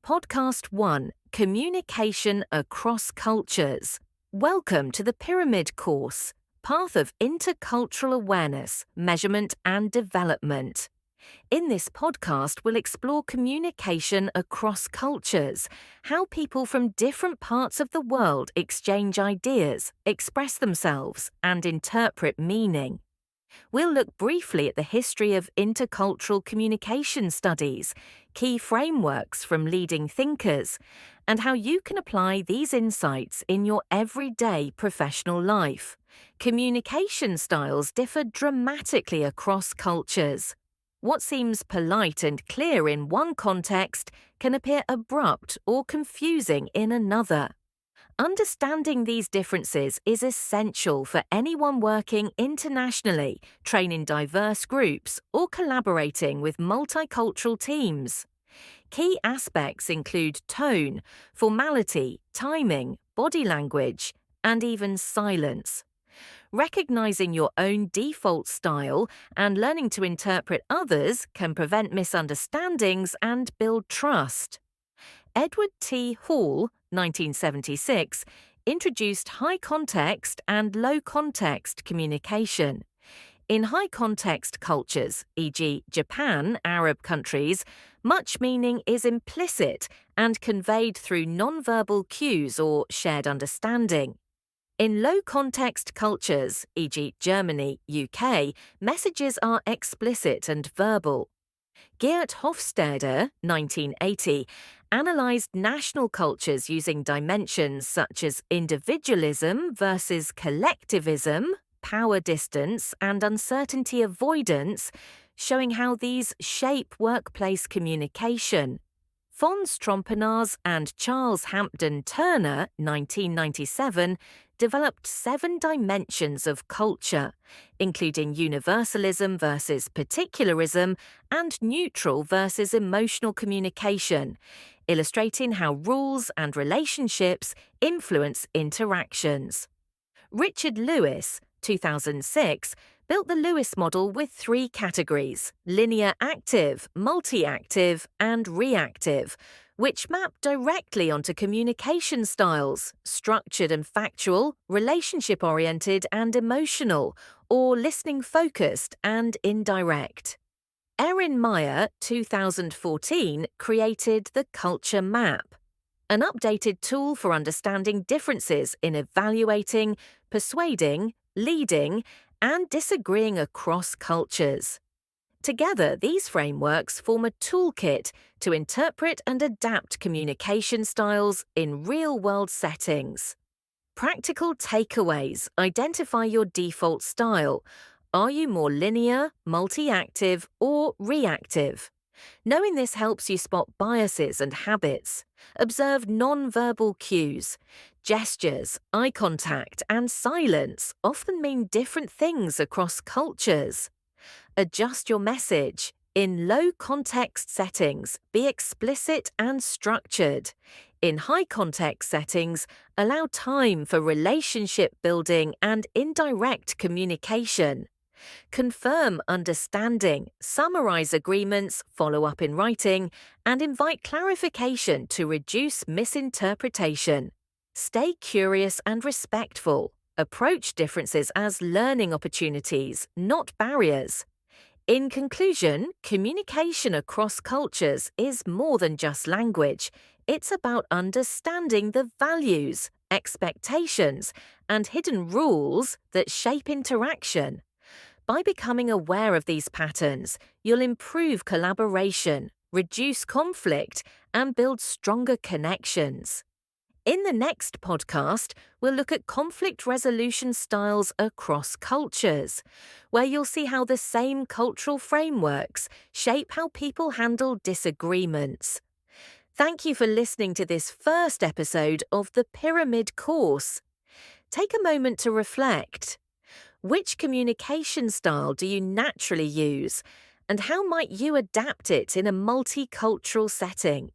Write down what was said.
Podcast 1, Communication Across Cultures. Welcome to the PIRAMID course, Path of Intercultural Awareness, Measurement and Development. In this podcast, we'll explore communication across cultures, how people from different parts of the world exchange ideas, express themselves, and interpret meaning. We'll look briefly at the history of intercultural communication studies, key frameworks from leading thinkers, and how you can apply these insights in your everyday professional life. Communication styles differ dramatically across cultures. What seems polite and clear in one context can appear abrupt or confusing in another. Understanding these differences is essential for anyone working internationally, training diverse groups, or collaborating with multicultural teams. Key aspects include tone, formality, timing, body language, and even silence. Recognizing your own default style and learning to interpret others can prevent misunderstandings and build trust. Edward T. Hall, 1976, introduced high-context and low-context communication. In high-context cultures, e.g. Japan, Arab countries, much meaning is implicit and conveyed through nonverbal cues or shared understanding. In low-context cultures, e.g. Germany, UK, messages are explicit and verbal. Geert Hofstede, 1980, analysed national cultures using dimensions such as individualism versus collectivism, power distance, and uncertainty avoidance, showing how these shape workplace communication. Fons Trompenaars and Charles Hampden Turner, 1997, developed 7 dimensions of culture, including universalism versus particularism and neutral versus emotional communication, illustrating how rules and relationships influence interactions. Richard Lewis, 2006, built the Lewis model with 3 categories: linear active, multi-active, and reactive, which map directly onto communication styles, structured and factual, relationship-oriented and emotional, or listening-focused and indirect. Erin Meyer, 2014, created the Culture Map, an updated tool for understanding differences in evaluating, persuading, leading, and disagreeing across cultures. Together, these frameworks form a toolkit to interpret and adapt communication styles in real-world settings. Practical takeaways identify your default style. Are you more linear, multi-active, or reactive? Knowing this helps you spot biases and habits. Observe non-verbal cues. Gestures, eye contact, and silence often mean different things across cultures. Adjust your message. In low-context settings, be explicit and structured. In high-context settings, allow time for relationship building and indirect communication. Confirm understanding, summarize agreements, follow up in writing, and invite clarification to reduce misinterpretation. Stay curious and respectful. Approach differences as learning opportunities, not barriers. In conclusion, communication across cultures is more than just language. It's about understanding the values, expectations, and hidden rules that shape interaction. By becoming aware of these patterns, you'll improve collaboration, reduce conflict, and build stronger connections. In the next podcast, we'll look at conflict resolution styles across cultures, where you'll see how the same cultural frameworks shape how people handle disagreements. Thank you for listening to this first episode of the PIRAMID course. Take a moment to reflect. Which communication style do you naturally use, and how might you adapt it in a multicultural setting?